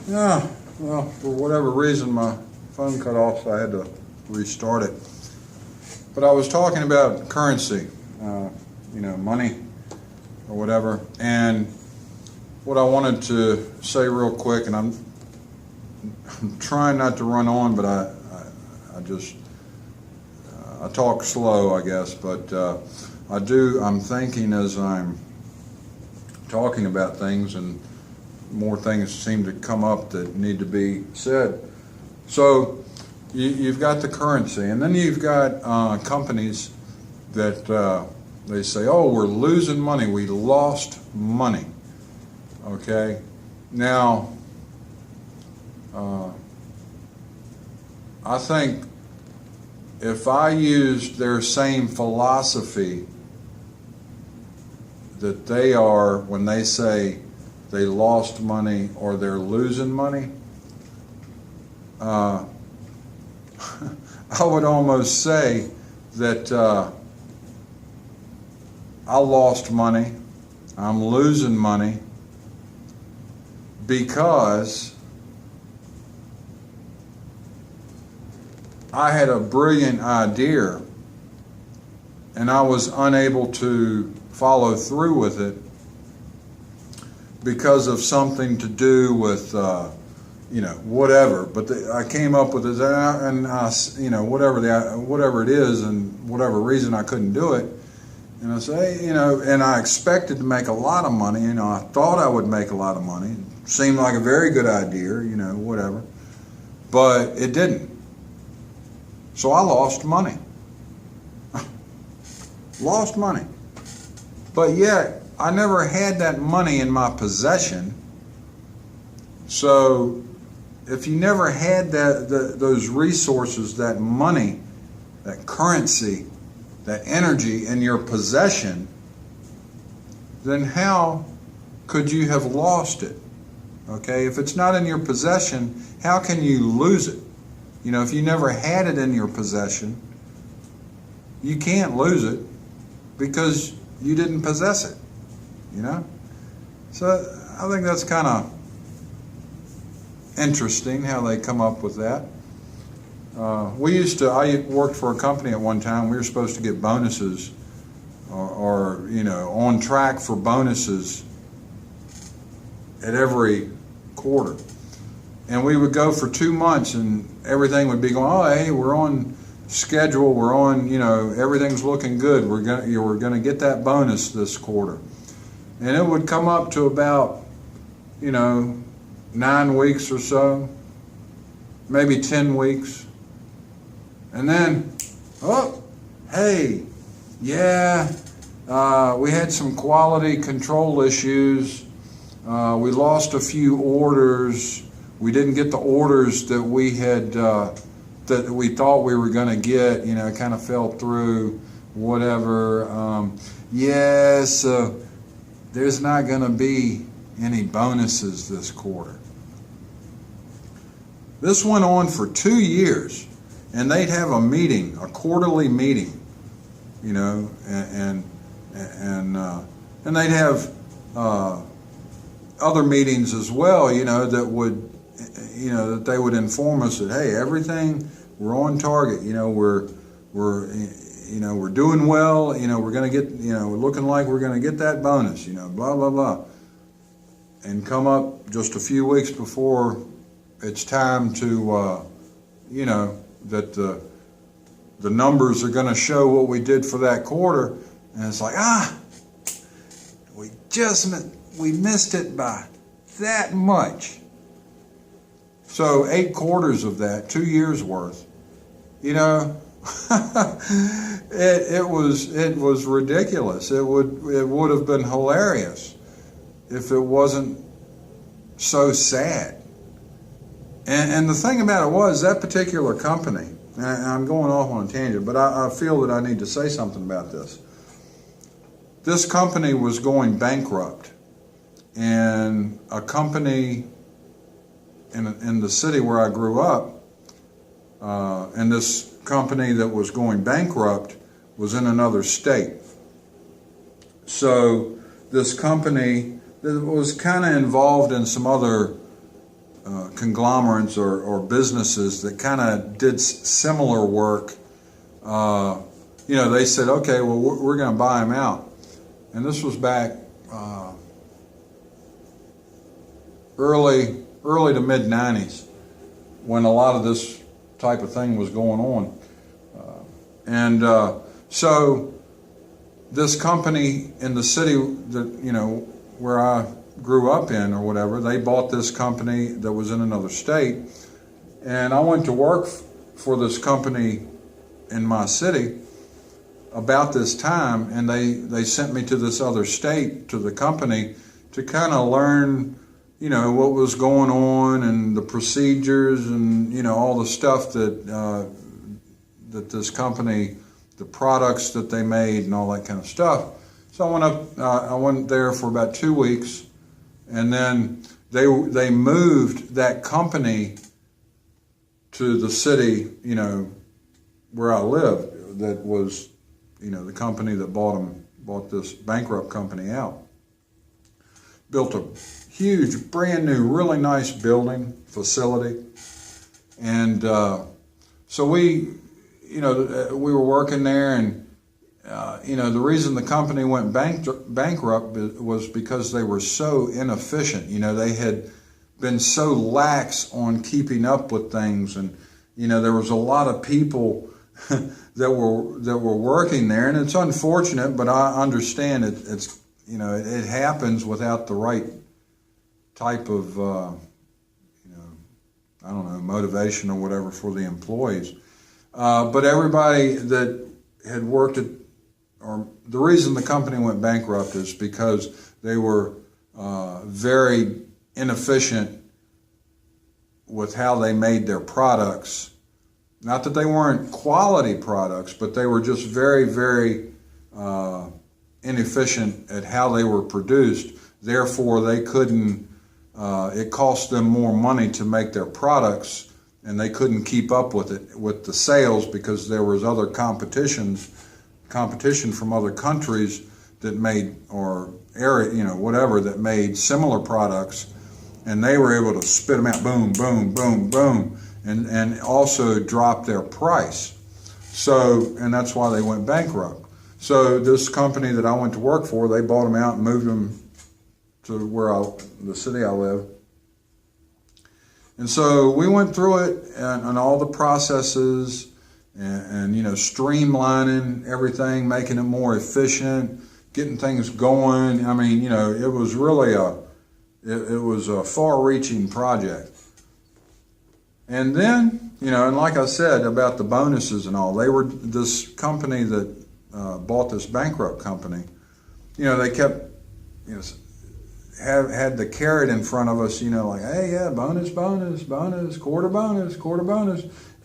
Yeah, well, for whatever reason, my phone cut off, so I had to restart it. But I was talking about currency, money or whatever. And what I wanted to say real quick, and I'm trying not to run on, but I talk slow, I guess. But I'm thinking as I'm talking about things, and more things seem to come up that need to be said. So you've got the currency, and then you've got companies that they say, oh, we're losing money. We lost money. Okay? Now, I think if I used their same philosophy that they are when they say they lost money or they're losing money, I would almost say that I lost money, I'm losing money because I had a brilliant idea and I was unable to follow through with it because of something to do with whatever. But I came up with it, and whatever it is, and whatever reason I couldn't do it. And I say, and I expected to make a lot of money. I thought I would make a lot of money. It seemed like a very good idea, whatever. But it didn't. So I lost money. Lost money. But yet, I never had that money in my possession. So if you never had those resources, that money, that currency, that energy in your possession, then how could you have lost it? Okay, if it's not in your possession, how can you lose it? If you never had it in your possession, you can't lose it because you didn't possess it, So I think that's kind of interesting how they come up with that. I worked for a company at one time. We were supposed to get bonuses or on track for bonuses at every quarter. And we would go for 2 months and everything would be going, oh, hey, we're on schedule. We're on, everything's looking good. We're going to get that bonus this quarter. And it would come up to about, 9 weeks or so, maybe 10 weeks. And then, oh, hey, yeah, we had some quality control issues. We lost a few orders. We didn't get the orders that we had, that we thought we were going to get. It kind of fell through, whatever. So there's not going to be any bonuses this quarter. This went on for 2 years, and they'd have a meeting, a quarterly meeting, and they'd have other meetings as well, that would, that they would inform us that, hey, everything, we're on target, we're doing well, we're going to get, we're looking like we're going to get that bonus, blah, blah, blah. And come up just a few weeks before it's time to, that the numbers are going to show what we did for that quarter. And it's like, we missed it by that much. So 8 quarters of that, 2 years worth, it was ridiculous. It would have been hilarious if it wasn't so sad. And the thing about it was, that particular company, and I'm going off on a tangent, but I feel that I need to say something about this. This company was going bankrupt, and a company in the city where I grew up, and this company that was going bankrupt was in another state. So this company that was kind of involved in some other conglomerates or businesses that kind of did similar work. They said, okay, well, we're going to buy them out. And this was back early to mid 90s when a lot of this type of thing was going on. So this company in the city that, where I grew up in or whatever, they bought this company that was in another state. And I went to work for this company in my city about this time, and they sent me to this other state, to the company, to kind of learn, what was going on and the procedures and, all the stuff that this company, the products that they made and all that kind of stuff. So I went there for about 2 weeks, and then they moved that company to the city, where I lived. That was, the company that bought this bankrupt company out. Built a huge, brand new, really nice building facility, and so we were working there, and the reason the company went bankrupt was because they were so inefficient. They had been so lax on keeping up with things, and there was a lot of people that were working there, and it's unfortunate, but I understand it. It's it happens without the right type of motivation or whatever for the employees. But everybody that had worked at, or the reason the company went bankrupt is because they were very inefficient with how they made their products. Not that they weren't quality products, but they were just very, very inefficient at how they were produced. Therefore, they couldn't, it cost them more money to make their products, and they couldn't keep up with it, with the sales, because there was other competition from other countries that made, or area, whatever, that made similar products, and they were able to spit them out, boom, boom, boom, boom, and also drop their price. So, and that's why they went bankrupt. So this company that I went to work for, they bought them out and moved them to the city I live. And so we went through it and all the processes and streamlining everything, making it more efficient, getting things going. I mean, it was really it was a far-reaching project. And then, and like I said about the bonuses and all, they were this company that bought this bankrupt company. They kept, had the carrot in front of us, like, hey, yeah, bonus, quarter bonus.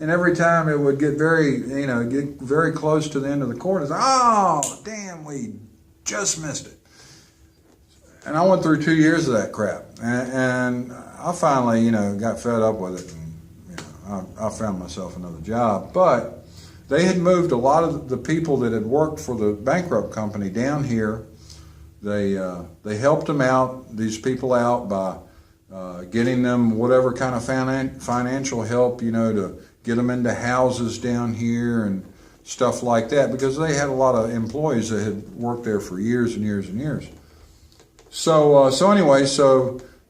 And every time it would get very close to the end of the quarter, it's like, oh, damn, we just missed it. And I went through 2 years of that crap. And I finally, got fed up with it. And, I found myself another job. But they had moved a lot of the people that had worked for the bankrupt company down here. They helped them out, these people out, by getting them whatever kind of financial help, to get them into houses down here and stuff like that, because they had a lot of employees that had worked there for years and years and years. So anyway,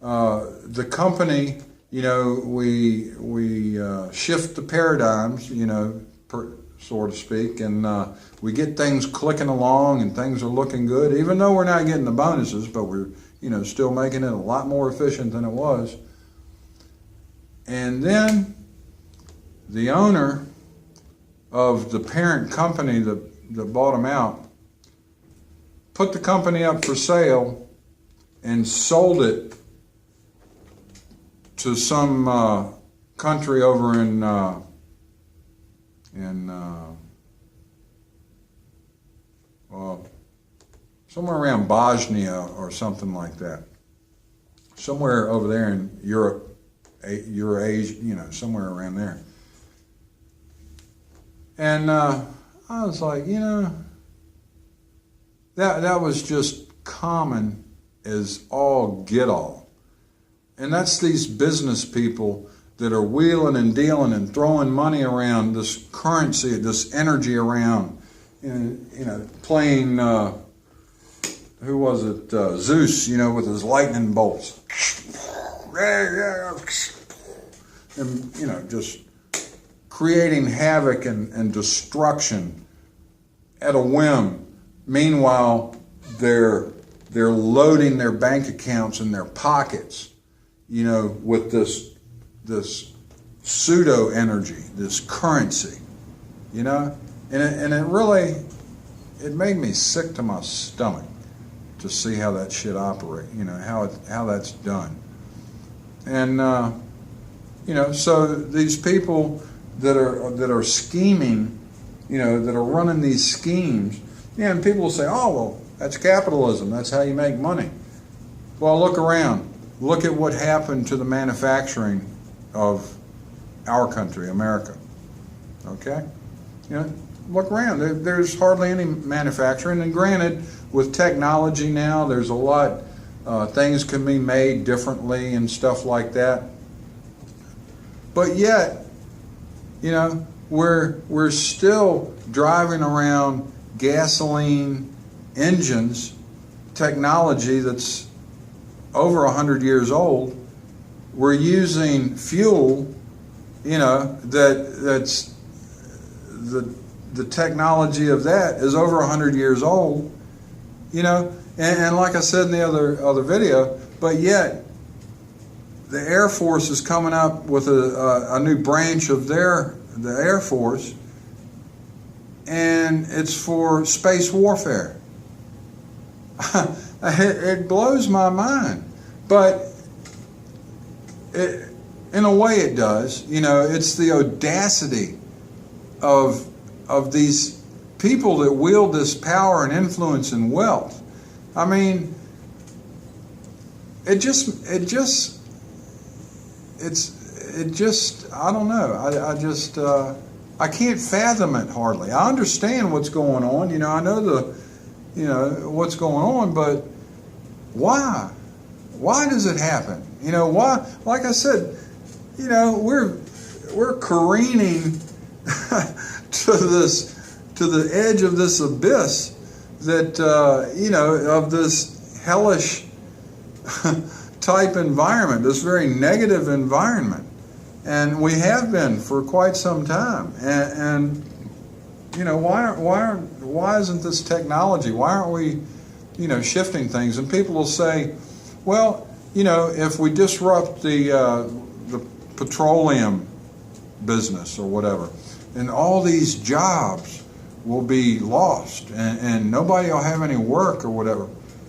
the company, we shift the paradigms, so to speak, and we get things clicking along and things are looking good, even though we're not getting the bonuses, but we're, still making it a lot more efficient than it was. And then the owner of the parent company that bought them out put the company up for sale and sold it to some country over in somewhere around Bosnia or something like that. Somewhere over there in Europe, Eurasia, somewhere around there. And I was like, that was just common as all get all. And that's these business people that are wheeling and dealing and throwing money around, this currency, this energy around, and, you know, playing, who was it, Zeus, you know, with his lightning bolts. And, you know, just creating havoc and destruction at a whim. Meanwhile, they're loading their bank accounts and their pockets, you know, with this pseudo energy, this currency, you know, and it really, it made me sick to my stomach to see how that shit operates, you know, how that's done. And you know, so these people that are scheming, you know, that are running these schemes, yeah, and people will say, oh, well, that's capitalism, that's how you make money. Well, look around. Look at what happened to the manufacturing of our country, America. Okay? You know, look around. There's hardly any manufacturing. And granted, with technology now, there's a lot, things can be made differently and stuff like that. But yet, you know, we're still driving around gasoline engines, technology that's over 100 years old. We're using fuel, you know, that's the technology of that is over 100 years old, you know, and like I said in the other video, but yet the Air Force is coming up with a new branch of the Air Force, and it's for space warfare. It blows my mind, but in a way it does. You know, it's the audacity of these people that wield this power and influence and wealth. I mean, it just I don't know. I can't fathom it hardly. I understand what's going on. You know, I know what's going on, but why? Why does it happen? You know, why? Like I said, you know, we're careening to the edge of this abyss that you know, of this hellish type environment, this very negative environment, and we have been for quite some time. And you know, why isn't this technology? Why aren't we, you know, shifting things? And people will say, well, you know, if we disrupt the petroleum business or whatever, and all these jobs will be lost, and nobody will have any work or whatever.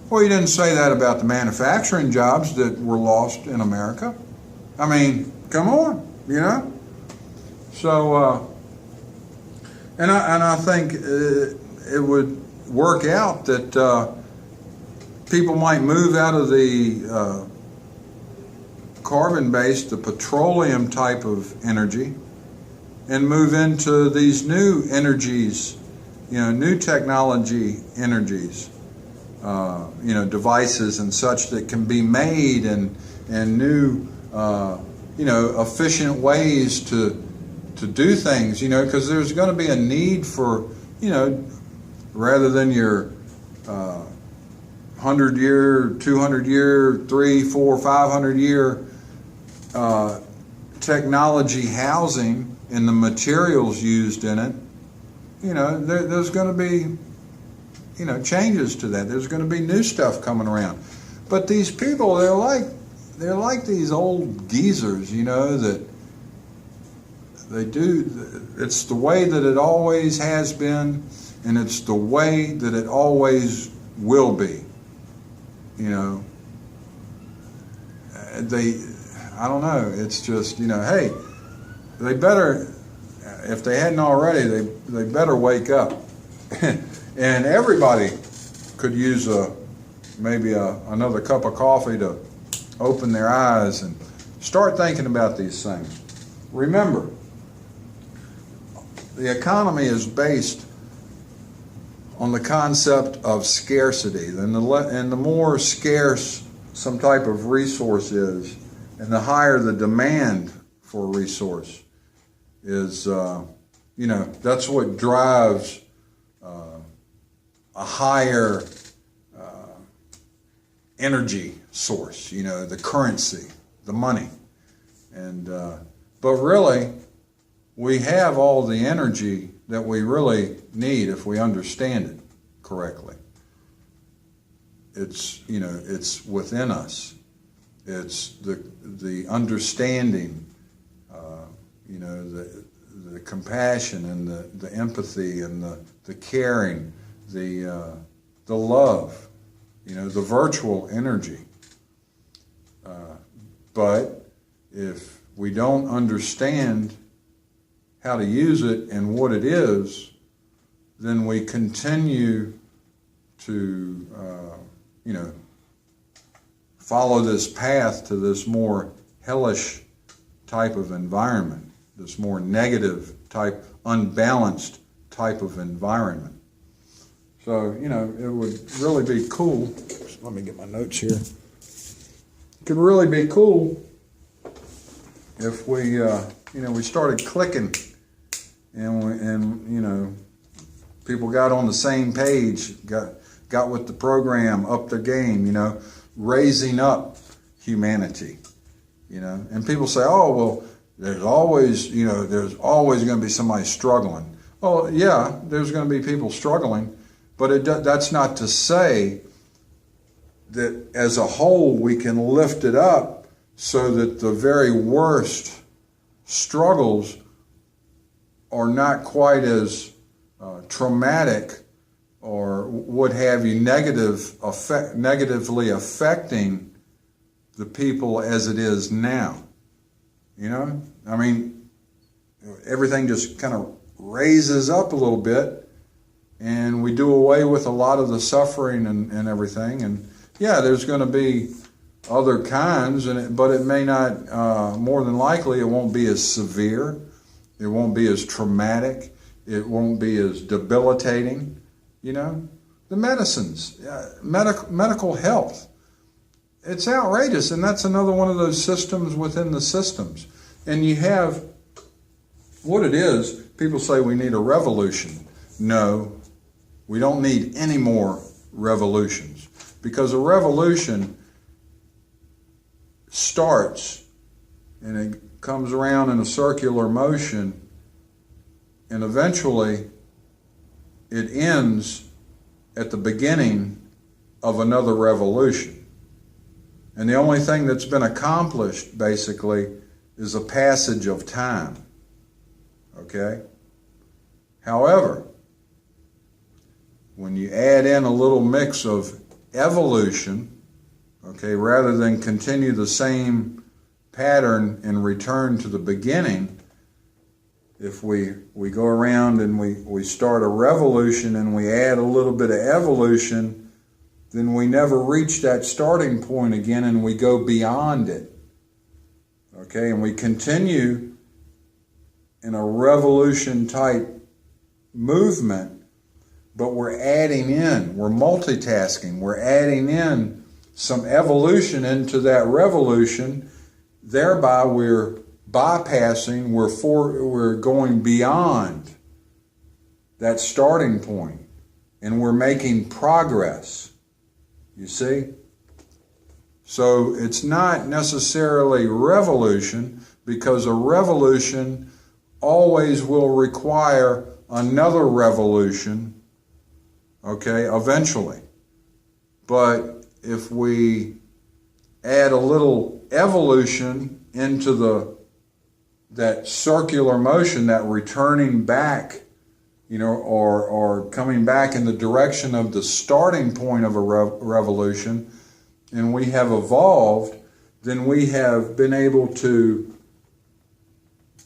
Well, you didn't say that about the manufacturing jobs that were lost in America. I mean, come on, you know. So, and I think it would work out that people might move out of the carbon-based, the petroleum type of energy, and move into these new energies, you know, new technology energies, you know, devices and such that can be made, and new, you know, efficient ways to do things, you know, because there's going to be a need for, you know, rather than your 100-year, 200-year, 300, 400, 500-year technology housing and the materials used in it. You know, there's going to be, you know, changes to that. There's going to be new stuff coming around. But these people, they're like these old geezers, you know, that they do. It's the way that it always has been, and it's the way that it always will be. You know, I don't know. It's just, you know, hey, they better, if they hadn't already, they better wake up. And everybody could use maybe another cup of coffee to open their eyes and start thinking about these things. Remember, the economy is based on the concept of scarcity. And the more scarce some type of resource is, And the higher the demand for a resource is, that's what drives a higher energy source, the currency, the money. And but really, we have all the energy that we really need if we understand it correctly. It's within us. It's the understanding, the compassion and the empathy and the caring, the love, the virtual energy. But if we don't understand how to use it and what it is, then we continue to, follow this path to this more hellish type of environment, this more negative type, unbalanced type of environment. So, it would really be cool. Let me get my notes here. It could really be cool if we, we started clicking and people got on the same page, got with the program, upped their game, raising up humanity, and people say, oh, well, there's always going to be somebody struggling. Well, yeah, there's going to be people struggling, but that's not to say that as a whole we can lift it up so that the very worst struggles are not quite as traumatic or what have you, negatively affecting the people as it is now. Everything just kind of raises up a little bit, and we do away with a lot of the suffering and everything. And yeah, there's going to be other kinds, but it may not, more than likely, it won't be as severe. It won't be as traumatic. It won't be as debilitating. The medicines, medical health. It's outrageous, and that's another one of those systems within the systems. And you have, what it is, people say we need a revolution. No, we don't need any more revolutions, because a revolution starts and it comes around in a circular motion, and eventually it ends at the beginning of another revolution. And the only thing that's been accomplished, basically, is a passage of time. Okay? However, when you add in a little mix of evolution, okay, rather than continue the same pattern and return to the beginning, if we go around and we start a revolution and we add a little bit of evolution, then we never reach that starting point again, and we go beyond it. Okay, and we continue in a revolution type movement, but we're adding in, we're multitasking, we're adding in some evolution into that revolution, thereby we're bypassing, we're going beyond that starting point, and we're making progress. You see? So it's not necessarily revolution, because a revolution always will require another revolution, okay, eventually. But if we add a little evolution into that circular motion, that returning back, or coming back in the direction of the starting point of a revolution, and we have evolved, then we have been able to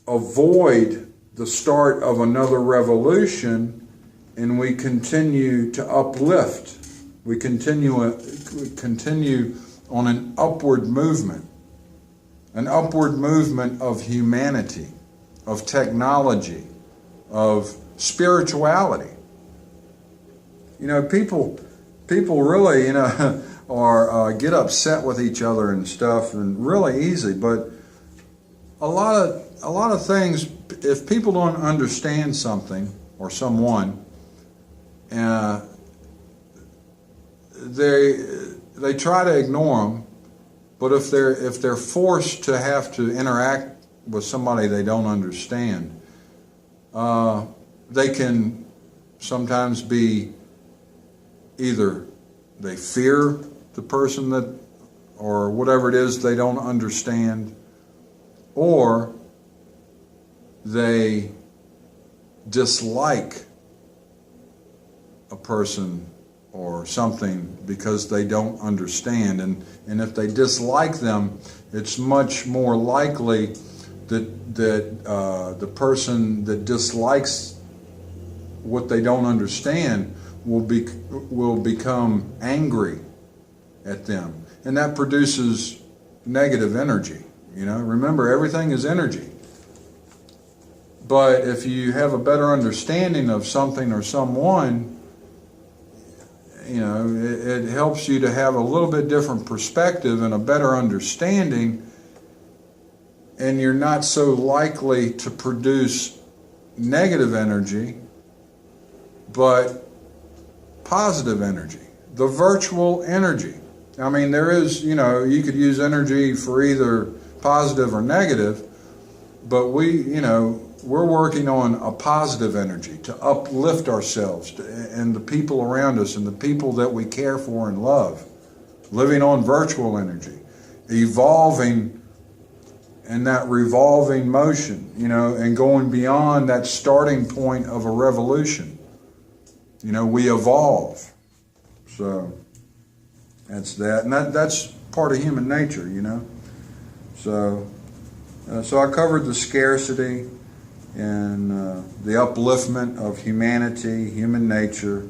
avoid the start of another revolution, and we continue to uplift. We continue on an upward movement of humanity, of technology, of spirituality. People really, or get upset with each other and stuff, and really easy. But a lot of things, if people don't understand something or someone, they try to ignore them. But if they're forced to have to interact with somebody they don't understand, they can sometimes be either they fear the person that, or whatever it is they don't understand, or they dislike a person or something because they don't understand. And if they dislike them, it's much more likely that the person that dislikes what they don't understand will become angry at them. And that produces negative energy. Remember, everything is energy. But if you have a better understanding of something or someone, it helps you to have a little bit different perspective and a better understanding, and you're not so likely to produce negative energy, but positive energy, the virtual energy. I mean, there is, you could use energy for either positive or negative, but we're working on a positive energy to uplift ourselves and the people around us and the people that we care for and love. Living on virtual energy, evolving in that revolving motion, and going beyond that starting point of a revolution. We evolve. So that's that. And that's part of human nature, So I covered the scarcity and the upliftment of humanity, human nature,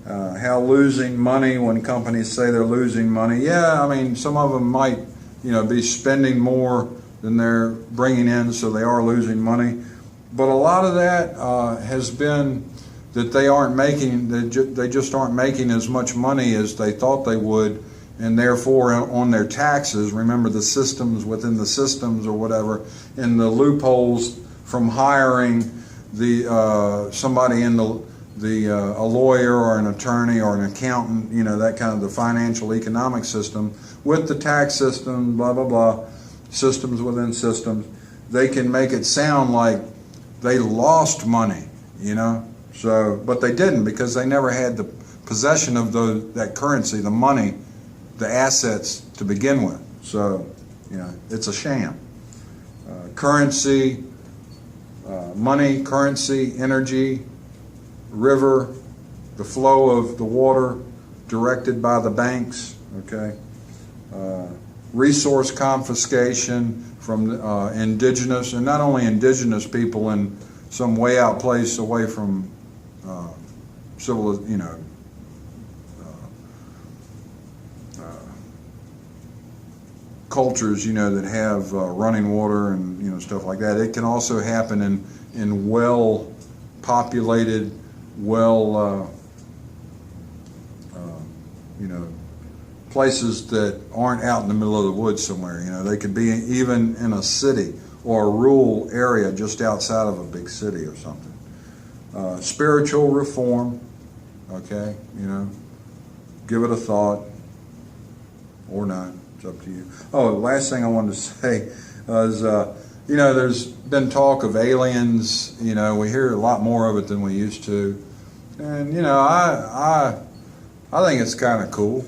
how losing money when companies say they're losing money. Yeah, I mean, some of them might, be spending more than they're bringing in, so they are losing money. But a lot of that has been that they just aren't making as much money as they thought they would, and therefore on their taxes, remember the systems within the systems or whatever, and the loopholes from hiring somebody in a lawyer or an attorney or an accountant, that kind of the financial economic system with the tax system, blah, blah, blah, systems within systems, they can make it sound like they lost money, So, but they didn't, because they never had the possession of that currency, the money, the assets to begin with. So, it's a sham. Currency, money, currency, energy, river, the flow of the water directed by the banks, okay? Resource confiscation from indigenous, and not only indigenous people in some way out place away from cultures, that have running water and stuff like that. It can also happen in well-populated, places that aren't out in the middle of the woods somewhere. They could be even in a city or a rural area just outside of a big city or something. Spiritual reform, okay, give it a thought or not. It's up to you. Oh, the last thing I wanted to say is, there's been talk of aliens. We hear a lot more of it than we used to, and I think it's kind of cool,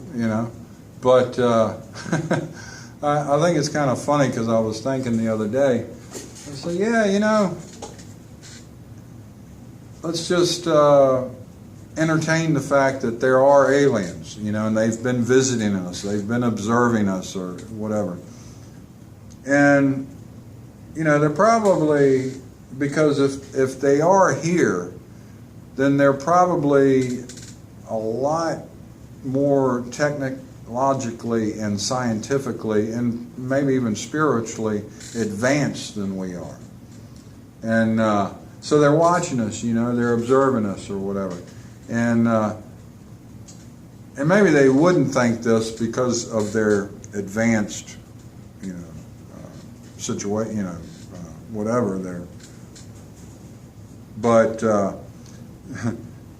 but I think it's kind of funny because I was thinking the other day, I said, yeah, let's just entertain the fact that there are aliens, and they've been visiting us, they've been observing us or whatever. And, they're probably, because if they are here, then they're probably a lot more technologically and scientifically and maybe even spiritually advanced than we are. And so they're watching us, they're observing us or whatever. And and maybe they wouldn't think this because of their advanced, situation, whatever they're. But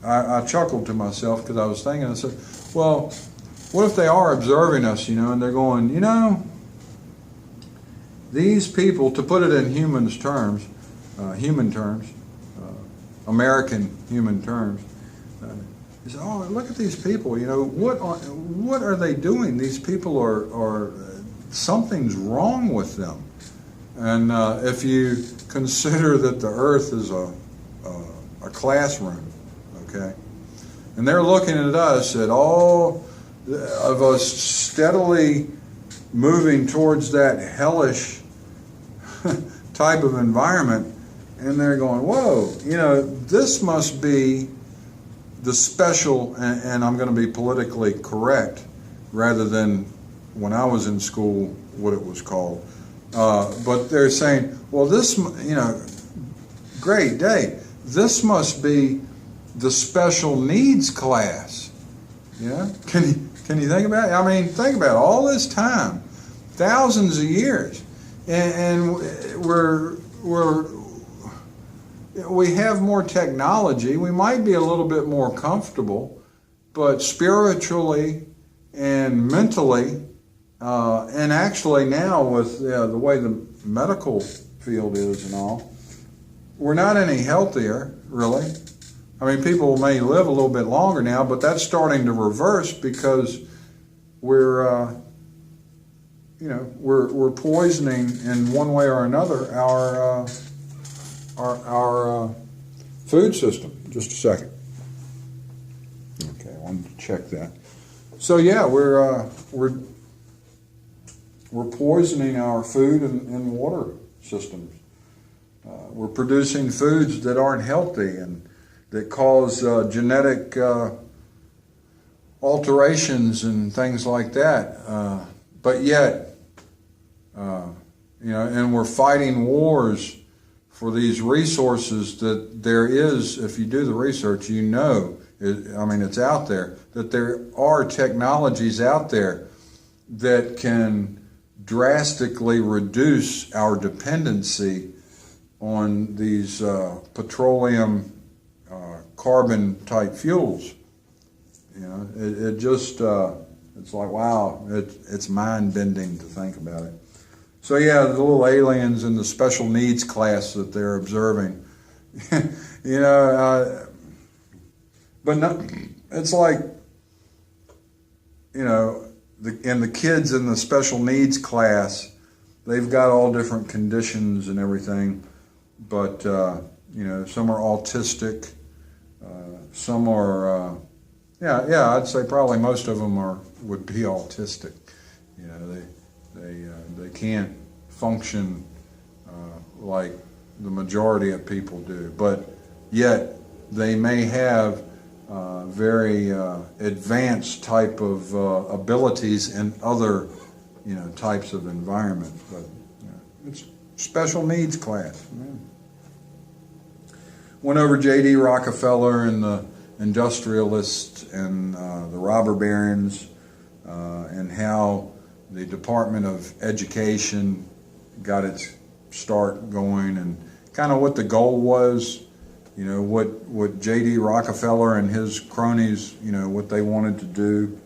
I chuckled to myself because I was thinking, I said, well, what if they are observing us, and they're going, these people, to put it in human terms, American human terms, he said, oh, look at these people, what are they doing? These people are something's wrong with them. And if you consider that the earth is a classroom, okay, and they're looking at us, at all of us steadily moving towards that hellish type of environment, and they're going, whoa, this must be the special, and I'm going to be politically correct rather than when I was in school what it was called. But they're saying, well, this, great day. This must be the special needs class. Yeah? Can you think about it? I mean, think about it. All this time, thousands of years, and we have more technology. We might be a little bit more comfortable, but spiritually and mentally, and actually now with the way the medical field is and all, we're not any healthier, really. I mean, people may live a little bit longer now, but that's starting to reverse because we're poisoning in one way or another our food system. Just a second. Okay, I wanted to check that. So yeah, we're poisoning our food and water systems. We're producing foods that aren't healthy and that cause genetic alterations and things like that. But yet, and we're fighting wars for these resources that there is, if you do the research, it's out there, that there are technologies out there that can drastically reduce our dependency on these petroleum carbon type fuels. It's like, wow, it's mind bending to think about it. So yeah, the little aliens in the special needs class that they're observing, but not, it's like, the kids in the special needs class, they've got all different conditions and everything, but some are autistic, some are, I'd say probably most of them would be autistic. They can't function like the majority of people do, but yet they may have very advanced type of abilities in other types of environments. But it's special needs class. Went over J.D. Rockefeller and the industrialists and the robber barons and how the Department of Education got its start going and kind of what the goal was, what J.D. Rockefeller and his cronies, what they wanted to do.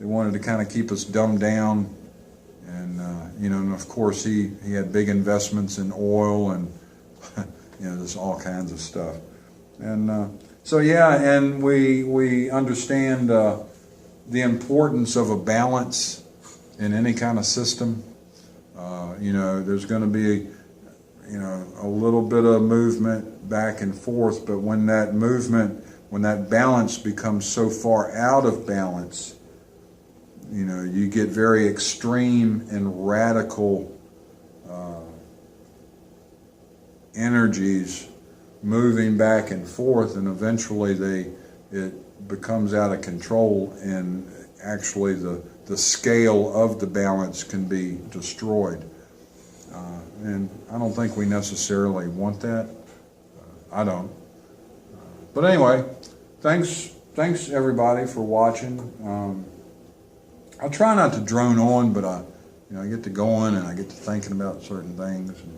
They wanted to kind of keep us dumbed down. And, and of course he had big investments in oil and, there's all kinds of stuff. And and we understand the importance of a balance in any kind of system. There's going to be, a little bit of movement back and forth, but when that balance becomes so far out of balance, you get very extreme and radical energies moving back and forth, and eventually it becomes out of control, and actually the scale of the balance can be destroyed. And I don't think we necessarily want that. I don't. But anyway, thanks thanks everybody for watching. I try not to drone on, but I get to going and I get to thinking about certain things and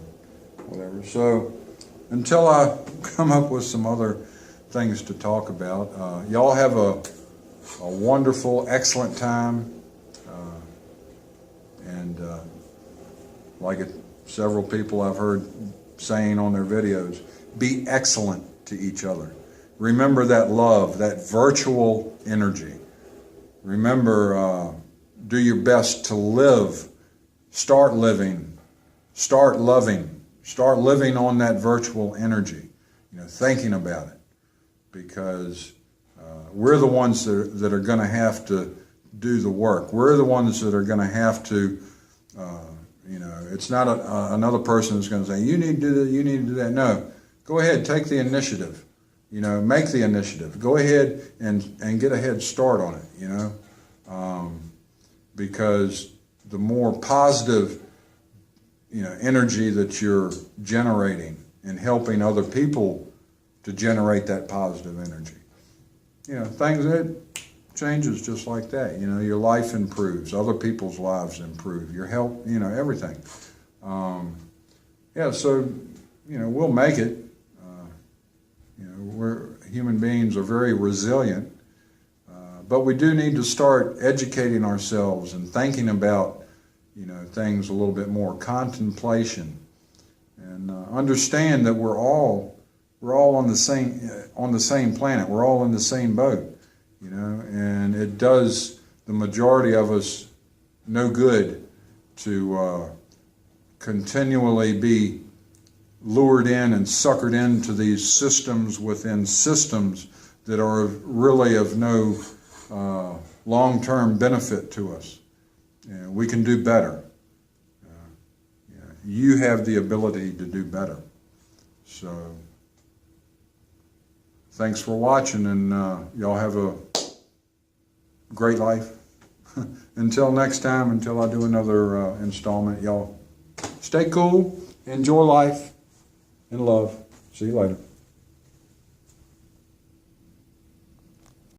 whatever. So until I come up with some other things to talk about, y'all have a wonderful, excellent time. And like several people I've heard saying on their videos, be excellent to each other. Remember that love, that virtual energy. Remember, do your best to live, start living, start loving, start living on that virtual energy, thinking about it. Because we're the ones that are going to have to do the work. We're the ones that are going to have to, it's not another person who's going to say, you need to do that, you need to do that. No, go ahead, take the initiative. Make the initiative. Go ahead and get a head start on it, because the more positive, energy that you're generating and helping other people to generate that positive energy, it changes just like that. Your life improves, other people's lives improve, your health, everything. So, we'll make it. Human beings are very resilient, but we do need to start educating ourselves and thinking about, things a little bit more, contemplation, and understand that we're all on the same planet. We're all in the same boat, and it does the majority of us no good to continually be lured in and suckered into these systems within systems that are really of no long-term benefit to us. We can do better. You have the ability to do better. So thanks for watching, and y'all have a great life. Until next time, until I do another installment, y'all stay cool, enjoy life, and love. See you later.